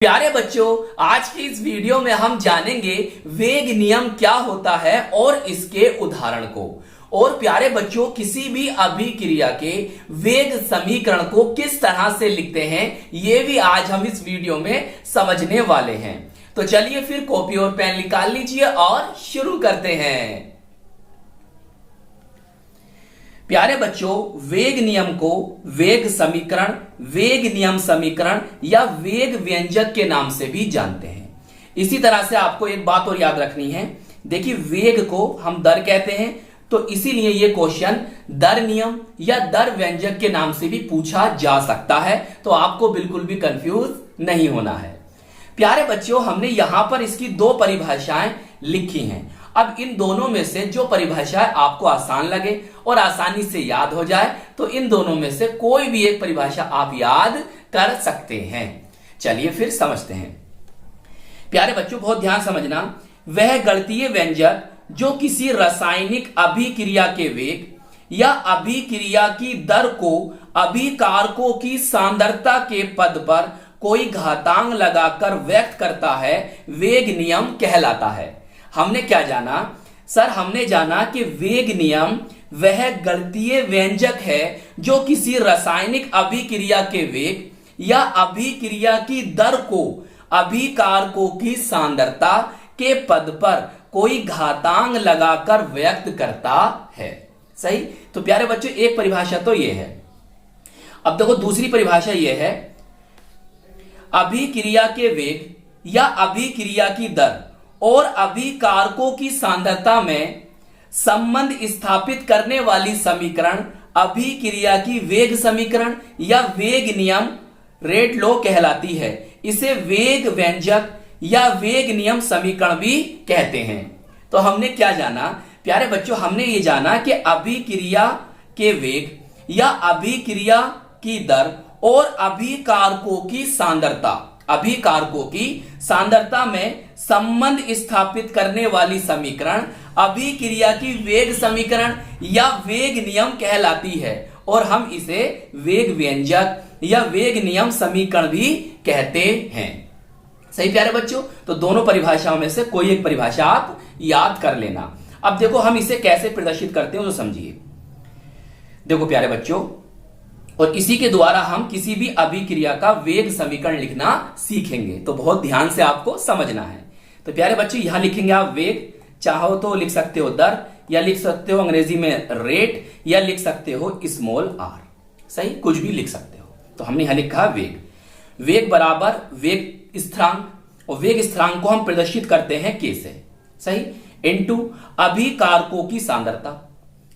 प्यारे बच्चों, आज की इस वीडियो में हम जानेंगे वेग नियम क्या होता है और इसके उदाहरण को। और प्यारे बच्चों, किसी भी अभिक्रिया के वेग समीकरण को किस तरह से लिखते हैं यह भी आज हम इस वीडियो में समझने वाले हैं। तो चलिए फिर कॉपी और पेन निकाल लीजिए और शुरू करते हैं। प्यारे बच्चों, वेग नियम को वेग समीकरण, वेग नियम समीकरण या वेग व्यंजक के नाम से भी जानते हैं। इसी तरह से आपको एक बात और याद रखनी है। देखिए, वेग को हम दर कहते हैं, तो इसीलिए यह क्वेश्चन दर नियम या दर व्यंजक के नाम से भी पूछा जा सकता है। तो आपको बिल्कुल भी कंफ्यूज नहीं होना है। प्यारे बच्चों, हमने यहां पर इसकी दो परिभाषाएं लिखी हैं। अब इन दोनों में से जो परिभाषा आपको आसान लगे और आसानी से याद हो जाए, तो इन दोनों में से कोई भी एक परिभाषा आप याद कर सकते हैं। चलिए फिर समझते हैं। प्यारे बच्चों, बहुत ध्यान समझना। वह गणितीय व्यंजक जो किसी रासायनिक अभिक्रिया के वेग या अभिक्रिया की दर को अभिकारकों की सांद्रता के पद पर कोई घातांक लगाकर व्यक्त करता है, वेग नियम कहलाता है। हमने क्या जाना सर? हमने जाना कि वेग नियम वह गणितीय व्यंजक है जो किसी रासायनिक अभिक्रिया के वेग या अभिक्रिया की दर को अभिकारकों की सांद्रता के पद पर कोई घातांक लगाकर व्यक्त करता है। सही। तो प्यारे बच्चों, एक परिभाषा तो यह है। अब देखो, दूसरी परिभाषा यह है, अभिक्रिया के वेग या अभिक्रिया की दर और अभिकारकों की सांद्रता में संबंध स्थापित करने वाली समीकरण अभिक्रिया की वेग समीकरण या वेग नियम रेट लॉ कहलाती है। इसे वेग व्यंजक या वेग नियम समीकरण भी कहते हैं। तो हमने क्या जाना प्यारे बच्चों? हमने ये जाना कि अभिक्रिया के वेग या अभिक्रिया की दर और अभिकारकों की सांद्रता में संबंध स्थापित करने वाली समीकरण अभिक्रिया की वेग समीकरण या वेग नियम कहलाती है। और हम इसे वेग व्यंजक या वेग नियम समीकरण भी कहते हैं। सही प्यारे बच्चों? तो दोनों परिभाषाओं में से कोई एक परिभाषा आप याद कर लेना। अब देखो, हम इसे कैसे प्रदर्शित करते हैं तो समझिए। देखो प्यारे बच्चों, और इसी के द्वारा हम किसी भी अभिक्रिया का वेग समीकरण लिखना सीखेंगे। तो बहुत ध्यान से आपको समझना है। तो प्यारे बच्चों, यहां लिखेंगे आप वेग, चाहो तो लिख सकते हो दर, या लिख सकते हो अंग्रेजी में रेट, या लिख सकते हो स्मॉल आर। सही, कुछ भी लिख सकते हो। तो हमने यहां लिखा वेग। वेग बराबर वेग स्थिरांक, और वेग स्थिरांक को हम प्रदर्शित करते हैं के से। सही। इनटू अभिकारकों की सांद्रता।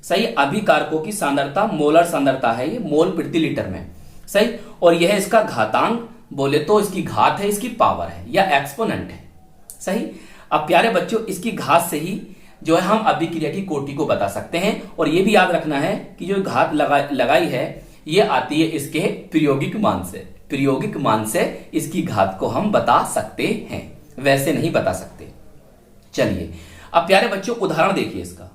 सही। अभिकारकों की सांद्रता मोलर सांद्रता है, ये मोल प्रति लीटर में। सही। और यह इसका घातांक, बोले तो इसकी घात है, इसकी पावर है या एक्सपोनेंट है। सही। अब प्यारे बच्चों, इसकी घात से ही जो है हम अभिक्रिया की कोटि को बता सकते हैं। और यह भी याद रखना है कि जो घात लगाई है ये आती है इसके प्रायोगिक मान से। प्रायोगिक मान से इसकी घात को हम बता सकते हैं, वैसे नहीं बता सकते। चलिए अब प्यारे बच्चों, उदाहरण देखिए इसका।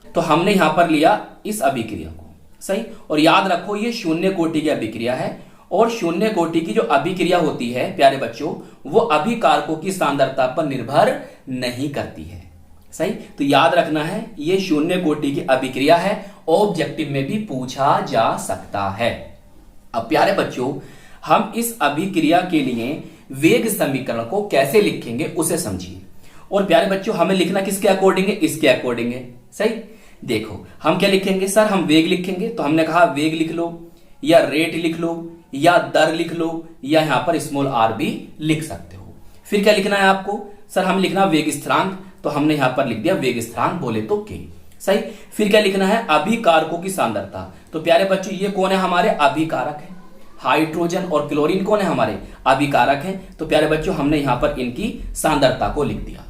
तो हमने यहां पर लिया इस अभिक्रिया को। सही। और याद रखो, ये शून्य कोटि की अभिक्रिया है, और शून्य कोटि की जो अभिक्रिया होती है प्यारे बच्चों, वो अभिकारकों की सांद्रता पर निर्भर नहीं करती है। सही। तो याद रखना है, ये शून्य कोटि की अभिक्रिया है, ऑब्जेक्टिव में भी पूछा जा सकता है। अब प्यारे बच्चों, हम इस अभिक्रिया के लिए वेग समीकरण को कैसे लिखेंगे उसे समझिए। और प्यारे बच्चों, हमें लिखना किसके अकॉर्डिंग है? इसके अकॉर्डिंग है। सही। देखो, हम क्या लिखेंगे सर? हम वेग लिखेंगे। तो हमने कहा वेग लिख लो, या रेट लिख लो, या दर लिख लो, या यहां पर स्मॉल आर भी लिख सकते हो। फिर क्या लिखना है आपको? सर हम लिखना वेग स्थिरांक, तो हमने यहां पर लिख दिया वेग स्थिरांक, बोले तो के। सही। फिर क्या लिखना है? अभिकारकों की सांद्रता। तो प्यारे बच्चों, ये कौन है? हमारे अभिकारक है। हाइड्रोजन और क्लोरीन कौन है? हमारे अभिकारक हैं। तो प्यारे बच्चों, हमने यहां पर इनकी सांद्रता को लिख दिया।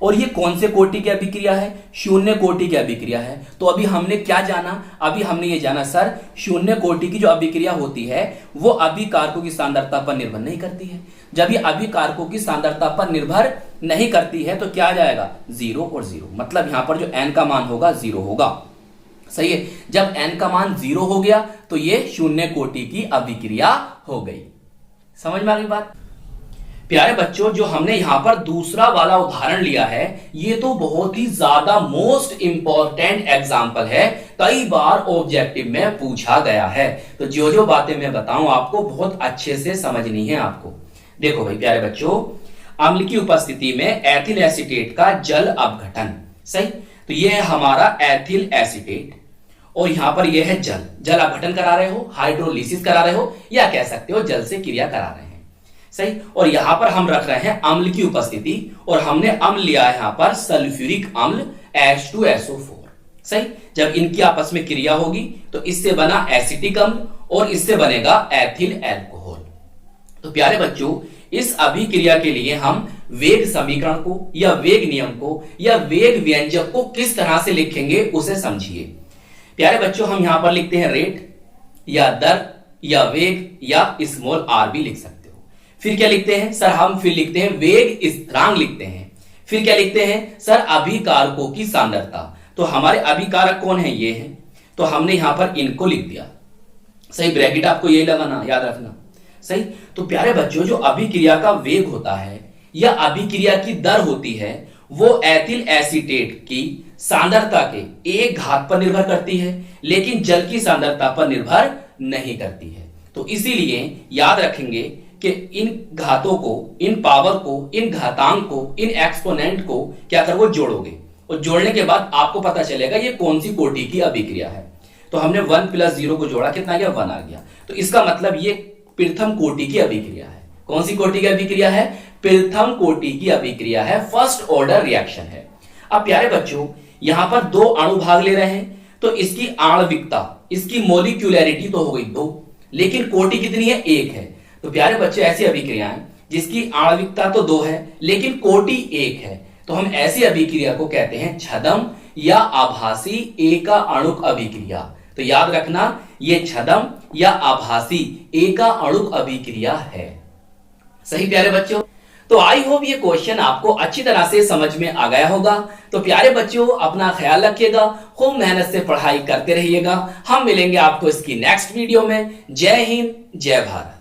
और ये कौन से कोटि की अभिक्रिया है? शून्य कोटि की अभिक्रिया है। तो अभी हमने क्या जाना? अभी हमने ये जाना सर, शून्य कोटि की जो अभिक्रिया होती है वो अभिकारकों की सांद्रता पर निर्भर नहीं करती है। जब ये अभिकारकों की सांद्रता पर निर्भर नहीं करती है तो क्या आ जाएगा? 0 और 0, मतलब यहां पर जो n का मान होगा 0 होगा। सही है। जब n का मान 0 हो गया तो ये शून्य कोटि की अभिक्रिया हो गई। समझ में आ गई बात? प्यारे बच्चों, जो हमने यहां पर दूसरा वाला उदाहरण लिया है, ये तो बहुत ही ज्यादा मोस्ट इंपॉर्टेंट एग्जाम्पल है, कई बार ऑब्जेक्टिव में पूछा गया है। तो जो जो बातें मैं बताऊं आपको बहुत अच्छे से समझनी है आपको। देखो भाई प्यारे बच्चों, अम्ल की उपस्थिति में एथिल एसीटेट का जल अपघटन, सही। तो ये है हमारा एथिल एसीटेट और यहां पर यह है जल अपघटन करा रहे हो, हाइड्रोलिसिस करा रहे हो, या कह सकते हो जल से क्रिया करा रहे हैं, सही। और यहां पर हम रख रहे हैं अम्ल की उपस्थिति और हमने अम्ल लिया है यहां पर सल्फ्यूरिक अम्ल H2SO4, सही। जब इनकी आपस में क्रिया होगी तो इससे बना एसिटिक अम्ल और इससे बनेगा एथिल एल्कोहल। तो प्यारे बच्चों, इस अभिक्रिया के लिए हम वेग समीकरण को या वेग नियम को या वेग व्यंजक को किस तरह से लिखेंगे उसे समझिए। प्यारे बच्चों, हम यहां पर लिखते हैं रेट या दर या वेग या स्मॉल r भी लिख सकते हो। फिर क्या लिखते हैं सर? हम फिर लिखते हैं वेग स्थिरांक लिखते हैं। फिर क्या लिखते हैं सर? अभिकारकों की सांद्रता। तो हमारे अभिकारक कौन है? ये है। तो हमने यहां पर इनको लिख दिया, सही। ब्रैकेट आपको यही लगाना, याद रखना, सही। तो प्यारे बच्चों, जो अभिक्रिया का वेग होता है या अभिक्रिया की दर होती है वो एथिल एसीटेट की सांद्रता के एक घात पर निर्भर करती है, लेकिन जल की सांद्रता पर निर्भर नहीं करती है। तो इसीलिए याद रखेंगे कि इन घातों को, इन पावर को, इन घातांक को, इन एक्सपोनेंट को क्या करोगे? जोड़ोगे, और जोड़ने के बाद आपको पता चलेगा ये कौन सी कोटि की अभिक्रिया है। तो हमने 1 + 0 को जोड़ा, कितना गया? 1 आ गया। तो इसका मतलब ये प्रथम कोटि की अभिक्रिया है। कौन सी कोटि की अभिक्रिया है? प्रथम कोटि की अभिक्रिया है, फर्स्ट ऑर्डर रिएक्शन है। अब प्यारे बच्चों, यहां पर 2 अणु भाग ले रहे हैं, तो इसकी आणविकता, इसकी मोलिक्यूलैरिटी तो हो गई 2, लेकिन कोटि कितनी है? 1 है। तो प्यारे बच्चे, ऐसी अभिक्रियाएं जिसकी आणविकता तो 2 है लेकिन कोटि 1 है, तो हम ऐसी अभिक्रिया को कहते हैं छदम या आभासी एका अणुक अभिक्रिया। तो याद रखना, ये छदम या आभासी एका अणुक अभिक्रिया है, सही प्यारे बच्चों। तो आई होप ये क्वेश्चन आपको अच्छी तरह से समझ में आ गया होगा। तो प्यारे बच्चों, अपना ख्याल रखिएगा, खूब मेहनत से पढ़ाई करते रहिएगा। हम मिलेंगे आपको इसकी नेक्स्ट वीडियो में। जय हिंद, जय भारत।